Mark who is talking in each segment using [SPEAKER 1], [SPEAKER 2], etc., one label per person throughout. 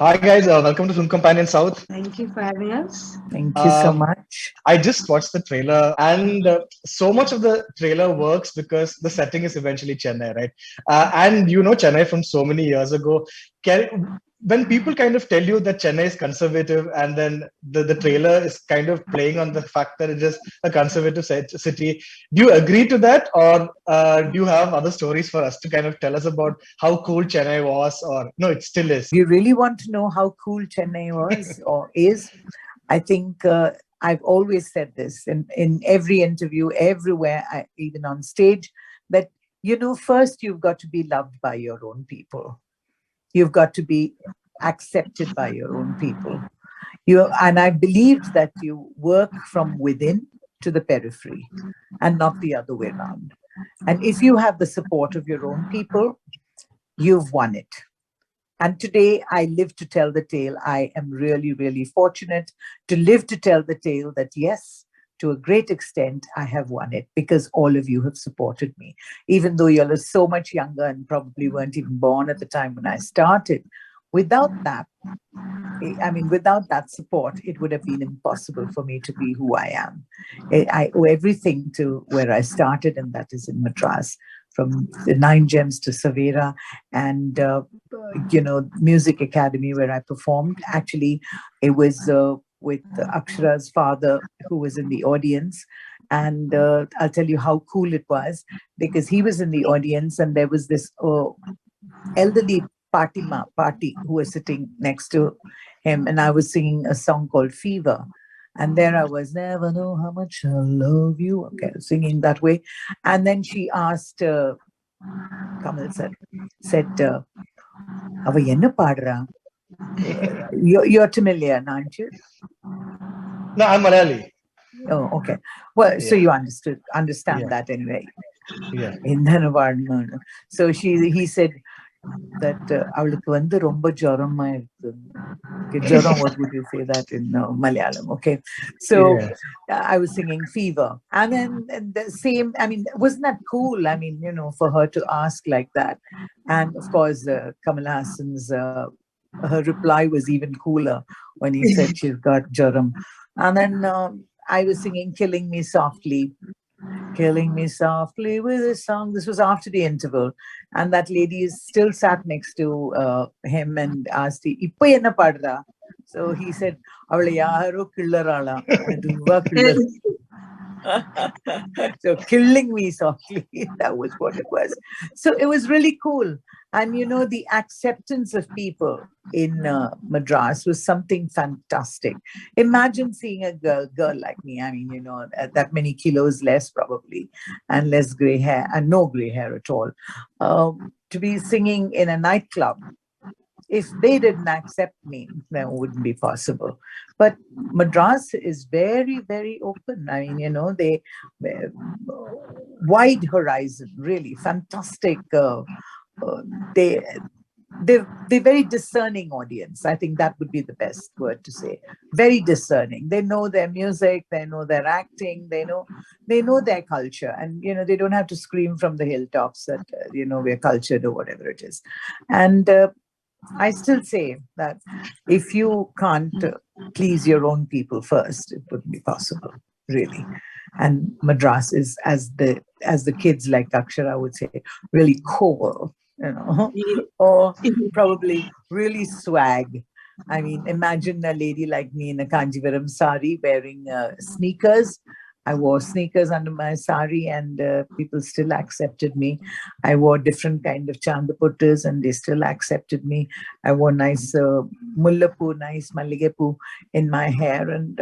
[SPEAKER 1] Hi guys, welcome to Film Companion South.
[SPEAKER 2] Thank you for having us.
[SPEAKER 3] Thank you so
[SPEAKER 1] Um,
[SPEAKER 3] much.
[SPEAKER 1] I just watched the trailer, and so much of the trailer works because the setting is eventually Chennai, right? And you know Chennai from so many years ago. When people kind of tell you that Chennai is conservative, and then the trailer is kind of playing on the fact that it is a conservative city, do you agree to that, or do you have other stories for us to kind of tell us about how cool Chennai was, or no, it still is?
[SPEAKER 3] You really want to know how cool Chennai was or is? I think I've always said this in every interview, everywhere, even on stage, that, first you've got to be loved by your own people. You've got to be accepted by your own people. And I believed that you work from within to the periphery and not the other way around. And if you have the support of your own people, you've won it. And today I live to tell the tale. I am really, really fortunate to live to tell the tale that yes, to a great extent, I have won it because all of you have supported me. Even though you're so much younger and probably weren't even born at the time when I started, without that, without that support, it would have been impossible for me to be who I am. I owe everything to where I started, and that is in Madras, from the Nine Gems to Savera, and Music Academy where I performed. Actually, it was with Akshara's father who was in the audience. And I'll tell you how cool it was because he was in the audience and there was this elderly party who was sitting next to him, and I was singing a song called Fever. And there I was, never know how much I love you. Okay, singing that way. And then she asked, Kamal said, Ava enna paadra? You're Tamilian, aren't you?
[SPEAKER 1] No, I'm Malayali.
[SPEAKER 3] Oh, okay. Well, so
[SPEAKER 1] Yeah,
[SPEAKER 3] you understand
[SPEAKER 1] yeah,
[SPEAKER 3] that anyway.
[SPEAKER 1] yeah.
[SPEAKER 3] In Dhanavardhan. So he said that அவளுக்கு வந்து ரொம்ப ஜுரமா இருக்கு. Okay, Jaram, what would you say that in Malayalam? Okay, so
[SPEAKER 1] Yeah.
[SPEAKER 3] I was singing Fever, and then the same. I mean, wasn't that cool? I mean, for her to ask like that, and of course, Kamal Hassan's her reply was even cooler when he said she's got Jaram, and then I was singing "Killing Me Softly." Killing me softly with a song. This was after the interval. And that lady still sat next to him and asked, Ippa enna padra? So he said, Avale yaro killarala. So killing me softly, that was what it was. So it was really cool. And the acceptance of people in Madras was something fantastic. Imagine seeing a girl like me. I mean, that many kilos less probably, and less gray hair, and no gray hair at all, to be singing in a nightclub. If they didn't accept me, then it wouldn't be possible. But Madras is very, very open. I mean, they wide horizon, really fantastic. They they're very discerning audience. I think that would be the best word to say. Very discerning. They know their music, they know their acting, they know their culture, and they don't have to scream from the hilltops that we're cultured or whatever it is. And I still say that if you can't please your own people first, it wouldn't be possible, really. And Madras is, as the kids like Akshara would say, really cool, or probably really swag. I mean, imagine a lady like me in a Kanjivaram sari wearing sneakers. I wore sneakers under my sari, and people still accepted me. I wore different kind of chandaputtas, and they still accepted me. I wore nice mullapu, nice malligepu in my hair, and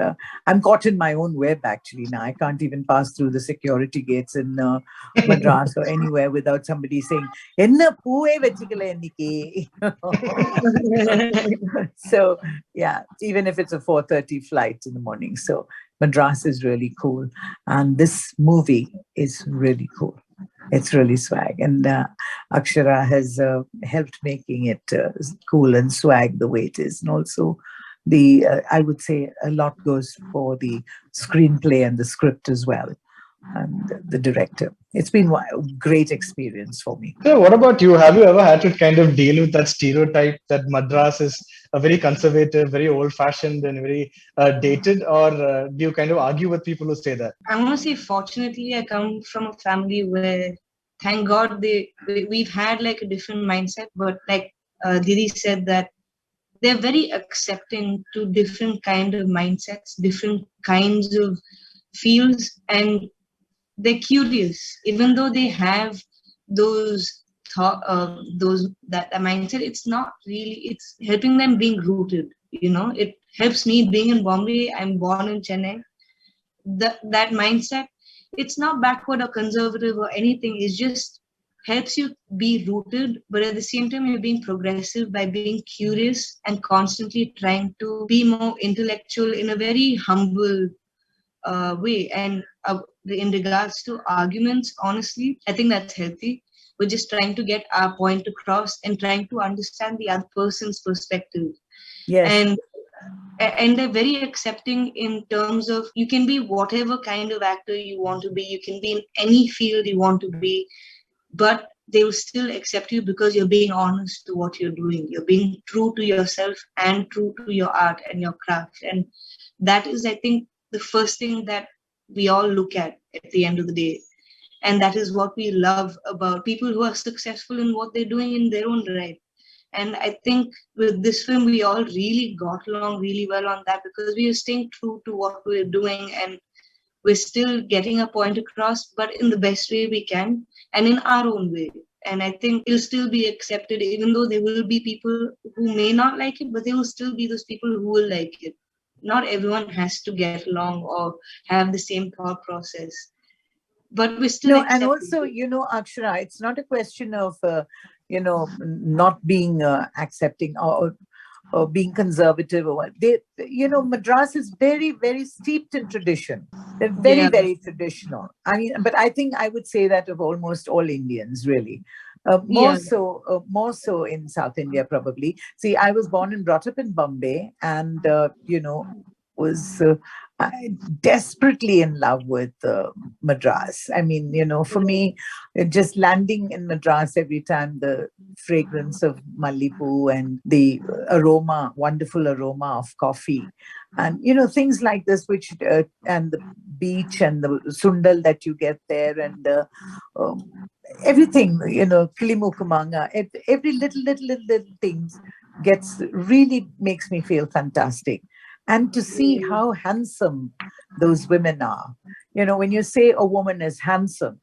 [SPEAKER 3] I'm caught in my own web actually now. I can't even pass through the security gates in Madras or anywhere without somebody saying, "Enna pooe vechikala enniki." So yeah, even if it's a 4:30 flight in the morning. So Madras is really cool. And this movie is really cool. It's really swag. And Akshara has helped making it cool and swag the way it is. And also I would say a lot goes for the screenplay and the script as well. and the director. It's been a great experience for me.
[SPEAKER 1] So, what about you? Have you ever had to kind of deal with that stereotype that Madras is a very conservative, very old-fashioned, and very dated, or do you kind of argue with people who say that?
[SPEAKER 2] I want to say, fortunately, I come from a family where, thank God, we've had like a different mindset. But like Didi said, that they're very accepting to different kind of mindsets, different kinds of fields, and they're curious. Even though they have those that mindset, it's not really. It's helping them being rooted. It helps me being in Bombay. I'm born in Chennai. That mindset, it's not backward or conservative or anything. It just helps you be rooted, but at the same time you're being progressive by being curious and constantly trying to be more intellectual in a very humble way. And in regards to arguments, honestly, I think that's healthy. We're just trying to get our point across and trying to understand the other person's perspective.
[SPEAKER 3] Yes.
[SPEAKER 2] And they're very accepting in terms of, you can be whatever kind of actor you want to be, you can be in any field you want to be, but they will still accept you because you're being honest to what you're doing, you're being true to yourself and true to your art and your craft. And that is, I think, the first thing that we all look at the end of the day. And that is what we love about people who are successful in what they're doing in their own right. And I think with this film, we all really got along really well on that, because we are staying true to what we're doing, and we're still getting a point across, but in the best way we can and in our own way. And I think it'll still be accepted, even though there will be people who may not like it, but there will still be those people who will like it. Not everyone has to get along or have the same thought process, but we're still
[SPEAKER 3] No, and
[SPEAKER 2] accepted.
[SPEAKER 3] also, Akshara, it's not a question of, not being accepting or being conservative or what. Madras is very, very steeped in tradition. They're very,
[SPEAKER 2] Yeah,
[SPEAKER 3] very traditional. I mean, but I think I would say that of almost all Indians, really.
[SPEAKER 2] yeah.
[SPEAKER 3] More so in South India, probably. See, I was born and brought up in Bombay, and was desperately in love with Madras. I mean, for me, just landing in Madras every time, the fragrance of Mallipu and the wonderful aroma of coffee, and things like this, which and the beach and the sundal that you get there, and um, everything, Kilimukumanga, every little things really makes me feel fantastic. And to see how handsome those women are. When you say a woman is handsome,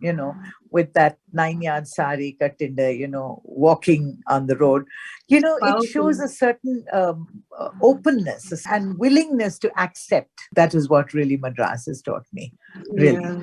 [SPEAKER 3] with that 9-yard sari cut in the, walking on the road,
[SPEAKER 2] It's
[SPEAKER 3] it shows
[SPEAKER 2] powerful.
[SPEAKER 3] a certain openness and willingness to accept. That is what really Madras has taught me, really.
[SPEAKER 2] Yeah.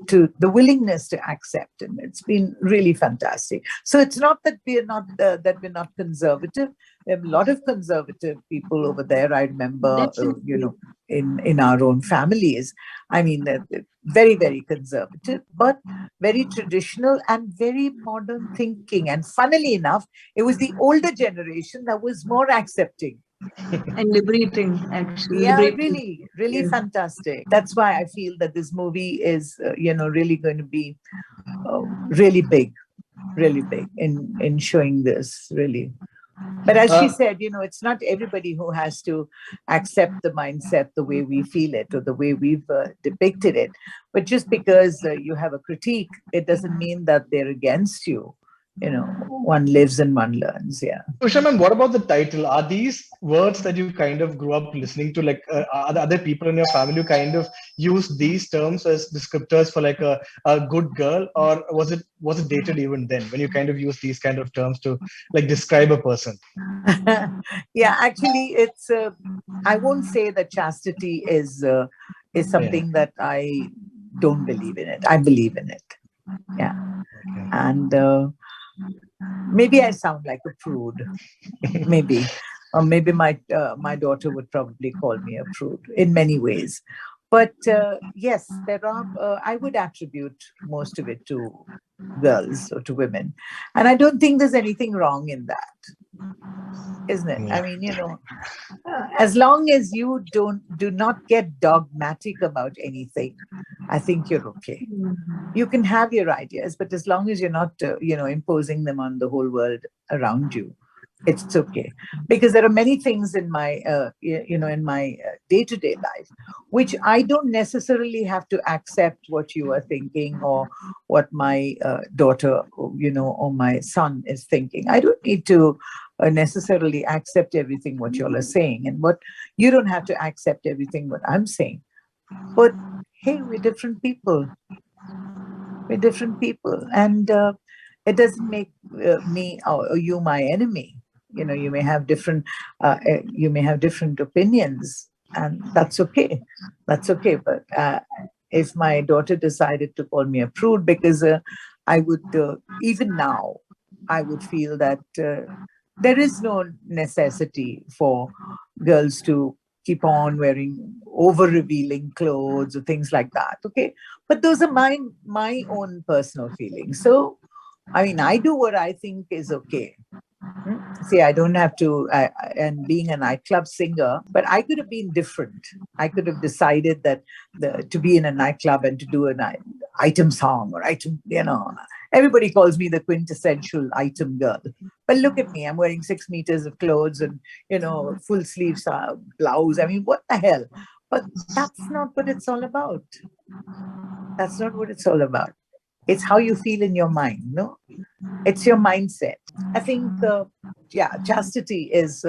[SPEAKER 3] To the willingness to accept, and it's been really fantastic. So it's not that we're not conservative. There are a lot of conservative people over there. I remember,
[SPEAKER 2] Definitely.
[SPEAKER 3] in our own families. I mean, they're very, very conservative, but very traditional and very modern thinking. And funnily enough, it was the older generation that was more accepting.
[SPEAKER 2] And liberating, actually.
[SPEAKER 3] Yeah,
[SPEAKER 2] Liberating.
[SPEAKER 3] really, really
[SPEAKER 2] Yeah.
[SPEAKER 3] fantastic. That's why I feel that this movie is, really going to be really big, in showing this, really. But as she
[SPEAKER 1] Uh,
[SPEAKER 3] said, it's not everybody who has to accept the mindset the way we feel it or the way we've depicted it. But just because you have a critique, it doesn't mean that they're against you. One lives and one learns. Yeah.
[SPEAKER 1] Usha ma'am, what about the title? Are these words that you kind of grew up listening to? Like, are the other people in your family who kind of use these terms as descriptors for like a good girl, or was it dated even then when you kind of use these kind of terms to like describe a person?
[SPEAKER 3] Yeah, actually, it's. I won't say that chastity is
[SPEAKER 1] Yeah.
[SPEAKER 3] something that I don't believe in it. I believe in it. Yeah, and maybe I sound like a prude. Maybe, or maybe my daughter would probably call me a prude in many ways. But yes, there are, I would attribute most of it to girls or to women. And I don't think there's anything wrong in that, isn't it? I
[SPEAKER 1] Yeah.
[SPEAKER 3] mean, as long as you do not get dogmatic about anything, I think you're okay. You can have your ideas, but as long as you're not, imposing them on the whole world around you, it's okay. Because there are many things in my, in my day-to-day life, which I don't necessarily have to accept what you are thinking or what my daughter, or my son is thinking. I don't need to necessarily accept everything what you all are saying, and what you don't have to accept everything what I'm saying. But hey, we're different people. We're different people, and it doesn't make me or you my enemy. You may have different opinions, and that's okay. That's okay. But if my daughter decided to call me a prude, because I would, even now, I would feel that there is no necessity for girls to keep on wearing over revealing clothes or things like that. Okay, but those are my own personal feelings. So I mean, I do what I think is okay. See, I don't have to, and being a nightclub singer, but I could have been different. I could have decided that to be in a nightclub and to do an item song or item, everybody calls me the quintessential item girl. But look at me, I'm wearing 6 meters of clothes and, full sleeves blouse. I mean, what the hell? But that's not what it's all about. That's not what it's all about. It's how you feel in your mind, no? It's your mindset. I think, chastity is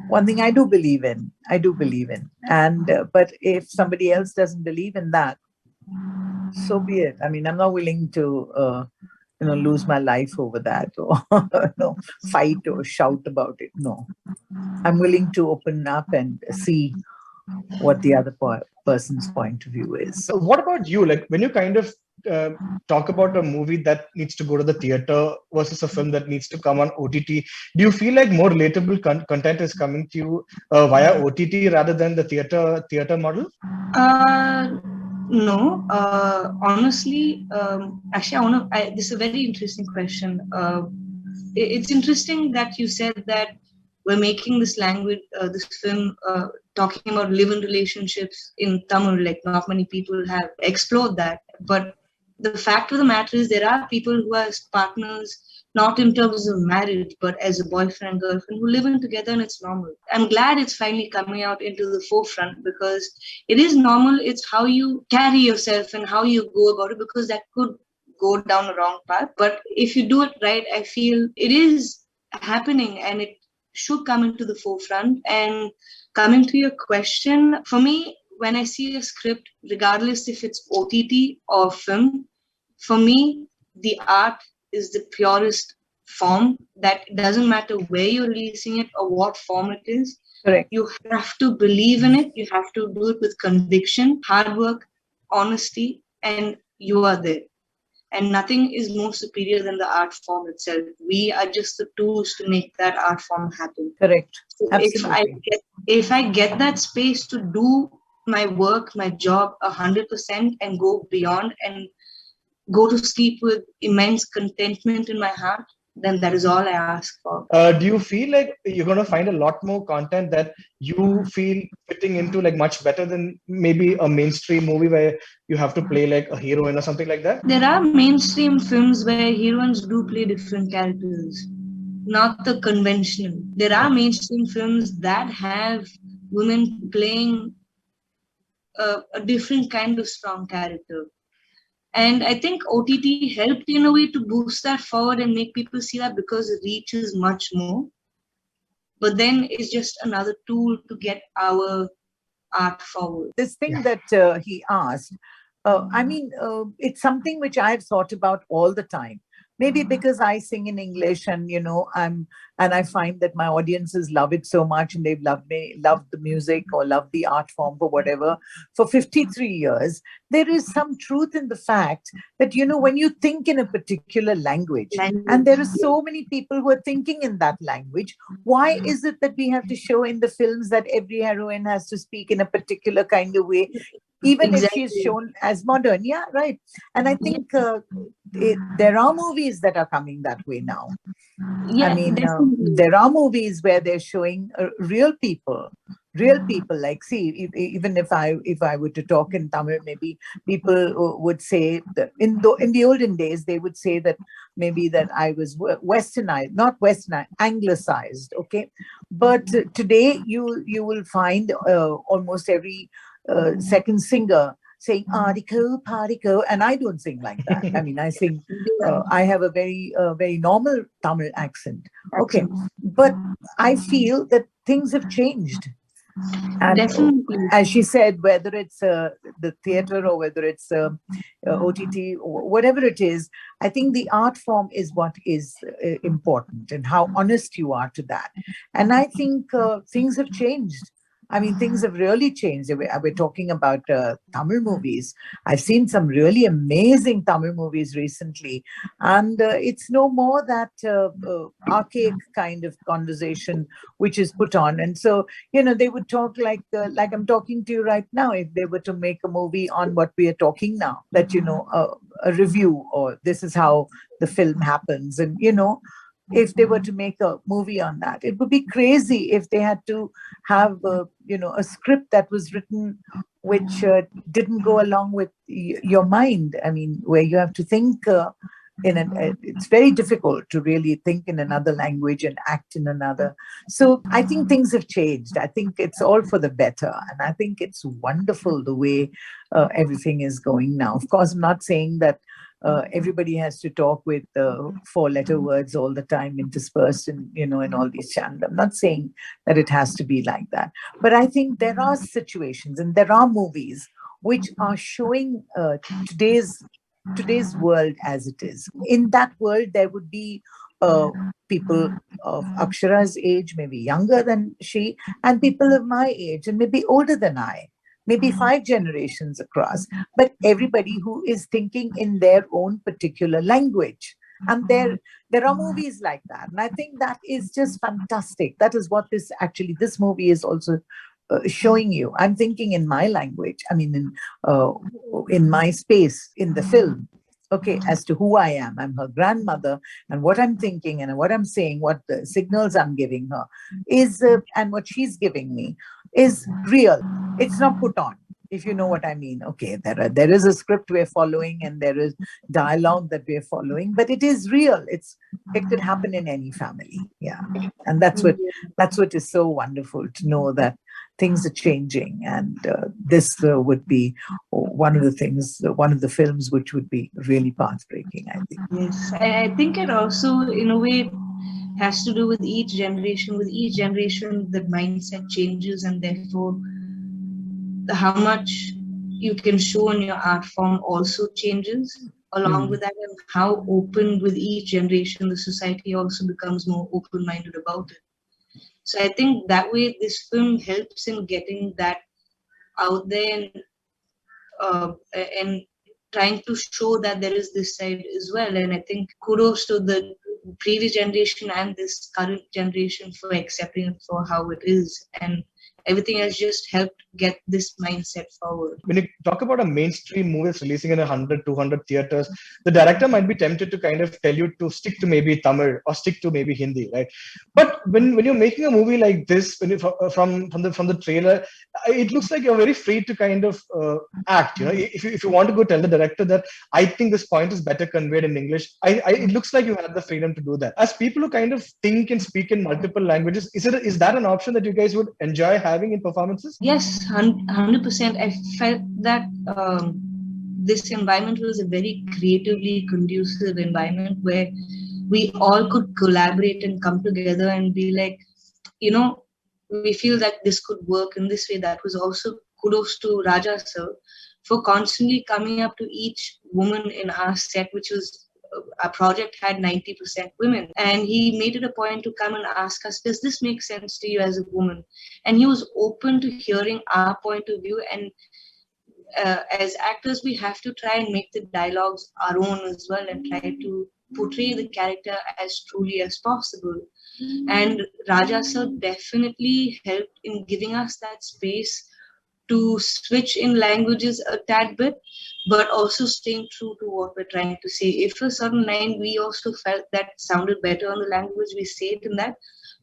[SPEAKER 3] one thing I do believe in. I do believe in. And, but if somebody else doesn't believe in that, so be it. I mean, I'm not willing to, lose my life over that, or no, fight or shout about it. No, I'm willing to open up and see what the other person's point of view is.
[SPEAKER 1] What about you? Like when you kind of uh, talk about a movie that needs to go to the theater versus a film that needs to come on OTT, do you feel like more relatable content is coming to you via OTT rather than the theater model?
[SPEAKER 2] No. Honestly, actually, this is a very interesting question. It's interesting that you said that we're making this language, this film, talking about live-in relationships in Tamil. Like not many people have explored that, but the fact of the matter is there are people who are partners, not in terms of marriage, but as a boyfriend and girlfriend who live in together, and it's normal. I'm glad it's finally coming out into the forefront because it is normal. It's how you carry yourself and how you go about it, because that could go down a wrong path. But if you do it right, I feel it is happening and it should come into the forefront. And coming to your question, for me, when I see a script, regardless if it's OTT or film, for me, the art is the purest form. That doesn't matter where you're releasing it or what form it is.
[SPEAKER 3] Correct.
[SPEAKER 2] You have to believe in it. You have to do it with conviction, hard work, honesty, and you are there. And nothing is more superior than the art form itself. We are just the tools to make that art form happen.
[SPEAKER 3] Correct.
[SPEAKER 2] So
[SPEAKER 3] Absolutely.
[SPEAKER 2] if I get that space to do my work, my job 100% and go beyond and go to sleep with immense contentment in my heart, then that is all I ask for.
[SPEAKER 1] Do you feel like you're going to find a lot more content that you feel fitting into like much better than maybe a mainstream movie where you have to play like a heroine or something like that?
[SPEAKER 2] There are mainstream films where heroines do play different characters, not the conventional. There are mainstream films that have women playing a different kind of strong character. And I think OTT helped in a way to boost that forward and make people see that because the reach is much more. But then it's just another tool to get our art forward.
[SPEAKER 3] This thing that he asked, I mean, it's something which I've thought about all the time. Maybe because I sing in English, and and I find that my audiences love it so much, and they've loved the music or loved the art form for whatever for 53 years. There is some truth in the fact that when you think in a particular language, and there
[SPEAKER 2] Language.
[SPEAKER 3] are so many people who are thinking in that language, why is it that we have to show in the films that every heroine has to speak in a particular kind of way, even if she's
[SPEAKER 2] Exactly.
[SPEAKER 3] shown as modern? Yeah, right. And I think there are movies that are coming that way now. I
[SPEAKER 2] Yeah,
[SPEAKER 3] mean,
[SPEAKER 2] definitely.
[SPEAKER 3] there are movies where they're showing real people. Like, see, even if I were to talk in Tamil, maybe people would say that in the olden days they would say that maybe that I was westernized, not westernized, anglicized. Okay, but today you will find almost every second singer saying article, particle, and I don't sing like that. I mean, I sing.
[SPEAKER 2] Yeah,
[SPEAKER 3] I have a very normal Tamil accent. Okay,
[SPEAKER 2] accent.
[SPEAKER 3] but I feel that things have changed, and
[SPEAKER 2] Definitely.
[SPEAKER 3] as she said, whether it's the theater or whether it's OTT, whatever it is, I think the art form is what is important, and how honest you are to that. And I think things have changed. I mean, things have really changed. We're talking about Tamil movies. I've seen some really amazing Tamil movies recently, and it's no more that archaic kind of conversation which is put on. And so, they would talk like I'm talking to you right now. If they were to make a movie on what we are talking now, that a review, or this is how the film happens, and if they were to make a movie on that, it would be crazy if they had to have a script that was written which didn't go along with your mind. I mean, where you have to think it's very difficult to really think in another language and act in another. So I think things have changed. I think it's all for the better, and I think it's wonderful the way everything is going now. Of course, I'm not saying that everybody has to talk with four-letter words all the time interspersed in all these channels. I'm not saying that it has to be like that, but I think there are situations and there are movies which are showing today's world as it is. In that world, there would be people of Akshara's age, maybe younger than she, and people of my age, and maybe older than I, maybe 5 generations across, but everybody who is thinking in their own particular language. And there are movies like that. And I think that is just fantastic. That is what this movie is also showing you. I'm thinking in my language. I mean, in my space in the film. Okay, as to who I am. I'm her grandmother, and what I'm thinking and what I'm saying, what the signals I'm giving her is, and what she's giving me is real. It's not put on, if you know what I mean. Okay, there is a script we're following, and there is dialogue that we're following, but it is real. It could happen in any family. Yeah, and that's what is so wonderful to know that things are changing, and this would be one of the films which would be really path-breaking, I think.
[SPEAKER 2] Yes. I think it also, in a way, has to do with each generation. With each generation, the mindset changes, and therefore, how much you can show in your art form also changes along
[SPEAKER 3] Mm.
[SPEAKER 2] with that, and how open with each generation the society also becomes more open-minded about it. So I think that way this film helps in getting that out there, and trying to show that there is this side as well. And I think kudos to the previous generation and this current generation for accepting it for how it is, and everything has just helped get this mindset forward.
[SPEAKER 1] When you talk about a mainstream movie that's releasing in 100, 200 theaters, the director might be tempted to kind of tell you to stick to maybe Tamil or stick to maybe Hindi, right? But when you're making a movie like this, from the trailer, it looks like you're very free to kind of act. If you want to go tell the director that I think this point is better conveyed in English, it looks like you have the freedom to do that. As people who kind of think and speak in multiple languages, is that an option that you guys would enjoy having in performances?
[SPEAKER 2] Yes, 100%. I felt that this environment was a very creatively conducive environment where we all could collaborate and come together and be like, you know, we feel that this could work in this way. That was also kudos to Raja sir for constantly coming up to each woman in our set, which was our project had 90% women, and he made it a point to come and ask us, does this make sense to you as a woman? And he was open to hearing our point of view. And as actors, we have to try and make the dialogues our own as well, and try to portray the character as truly as possible. And Raja sir definitely helped in giving us that space to switch in languages a tad bit, but also staying true to what we're trying to say. If a certain line we also felt that sounded better on the language, we say it in that,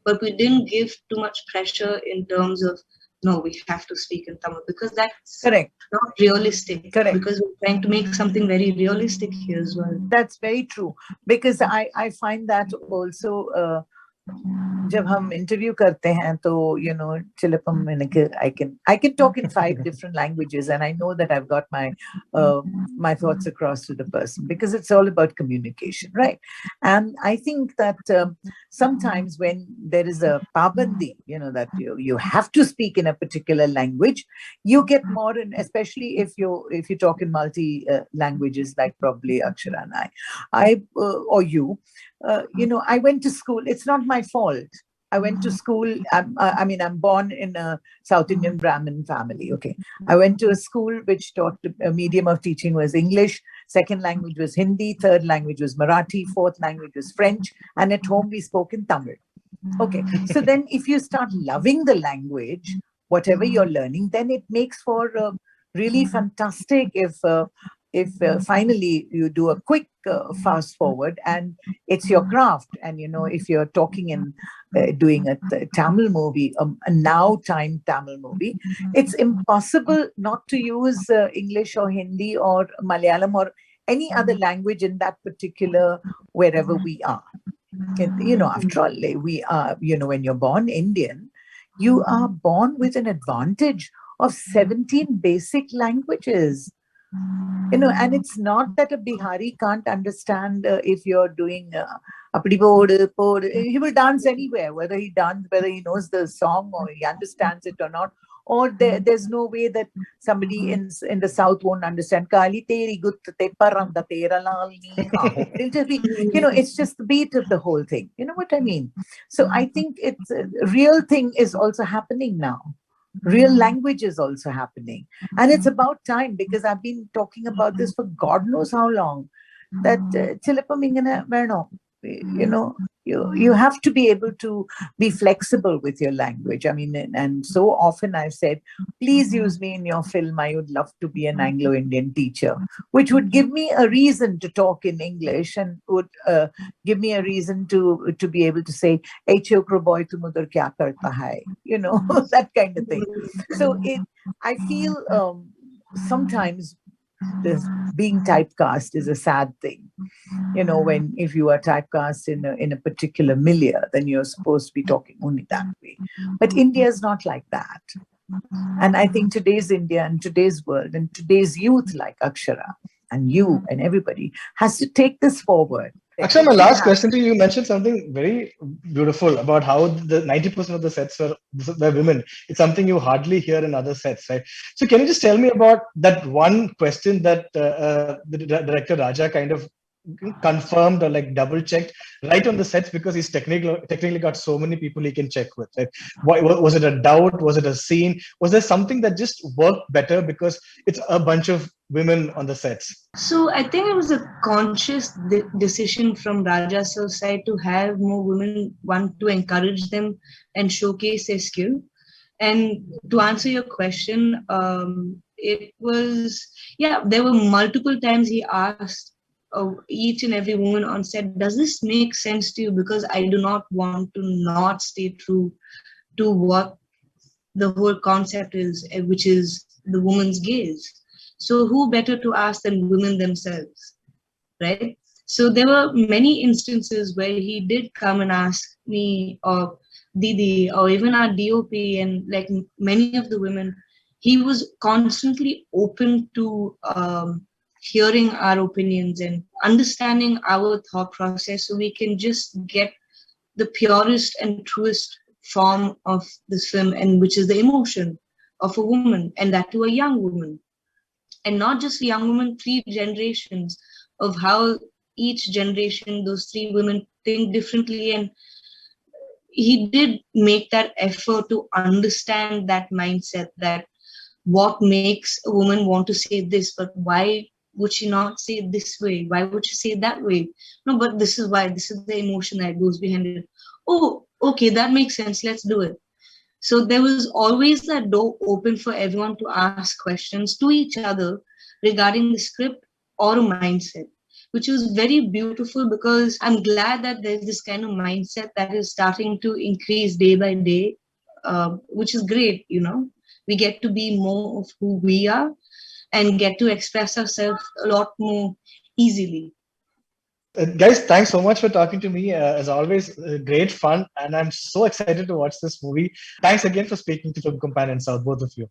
[SPEAKER 2] but we didn't give too much pressure in terms of, no, we have to speak in Tamil, because that's
[SPEAKER 3] Correct.
[SPEAKER 2] not realistic.
[SPEAKER 3] Correct.
[SPEAKER 2] Because we're trying to make something very realistic here as well.
[SPEAKER 3] That's very true. Because I find that also, जब हम interview करते हैं तो Chilapam I can talk in 5 different languages, and I know that I've got my thoughts across to the person, because it's all about communication, right? And I think that sometimes when there is a pabandi, that you have to speak in a particular language, you get more, and especially if you talk in multi languages, like probably Akshara and I or you. I went to school. It's not my fault. I went to school. I'm born in a South Indian Brahmin family. Okay. I went to a school which taught, a medium of teaching was English. Second language was Hindi. Third language was Marathi. Fourth language was French. And at home we spoke in Tamil. Okay. So then if you start loving the language, whatever you're learning, then it makes for really fantastic if finally you do a quick fast forward and it's your craft. And if you're talking and doing a Tamil movie, a now time Tamil movie, it's impossible not to use English or Hindi or Malayalam or any other language in that particular wherever we are. After all, we are, when you're born Indian, you are born with an advantage of 17 basic languages. And it's not that a Bihari can't understand if you're doing apdi bod, he will dance anywhere, whether he knows the song or he understands it or not. Or there's no way that somebody in the South won't understand. Kali teri gut te paranda tera lal ni aho. It'll just be, it's just the beat of the whole thing. You know what I mean? So I think it's a real thing is also happening now. Real language is also happening. And it's about time, because I've been talking about this for God knows how long, that Chilapam ingane verno. You have to be able to be flexible with your language. I mean, and so often I've said, please use me in your film. I would love to be an Anglo-Indian teacher, which would give me a reason to talk in English, and would give me a reason to be able to say, "Hey, chokro boy, tum udhar kya karta hai?" That kind of thing. So I feel sometimes this being typecast is a sad thing. When if you are typecast in a particular milieu, then you're supposed to be talking only that way. But India is not like that. And I think today's India and today's world and today's youth, like Akshara and you and everybody, has to take this forward.
[SPEAKER 1] Actually, my last question to you, you mentioned something very beautiful about how the 90% of the sets were women. It's something you hardly hear in other sets, right? So can you just tell me about that one question that the director Raja kind of confirmed or like double checked right on the sets, because he's technically got so many people he can check with, right? Was it a doubt? Was it a scene? Was there something that just worked better because it's a bunch of women on the sets?
[SPEAKER 2] So I think it was a conscious decision from Raja sir's side to have more women, one, to encourage them and showcase their skill. And to answer your question, it was, there were multiple times he asked each and every woman on set, does this make sense to you? Because I do not want to not stay true to what the whole concept is, which is the woman's gaze. So who better to ask than women themselves, right? So there were many instances where he did come and ask me or Didi or even our DOP and like many of the women, he was constantly open to hearing our opinions and understanding our thought process, so we can just get the purest and truest form of this film, and which is the emotion of a woman, and that to a young woman. And not just a young woman, 3 generations of how each generation, those three women think differently, and he did make that effort to understand that mindset, that what makes a woman want to say this, but why would she not say it this way? Why would she say it that way? No, but this is why, this is the emotion that goes behind it. Oh, okay, that makes sense. Let's do it. So there was always that door open for everyone to ask questions to each other regarding the script or a mindset, which was very beautiful, because I'm glad that there's this kind of mindset that is starting to increase day by day, which is great, you know. We get to be more of who we are and get to express ourselves a lot more easily.
[SPEAKER 1] Guys, thanks so much for talking to me. As always, great fun, and I'm so excited to watch this movie. Thanks again for speaking to Film Companion South, both of you.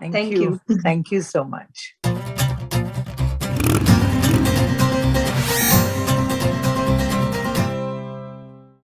[SPEAKER 3] Thank
[SPEAKER 2] Thank
[SPEAKER 3] you.
[SPEAKER 2] you.
[SPEAKER 3] Thank you so much.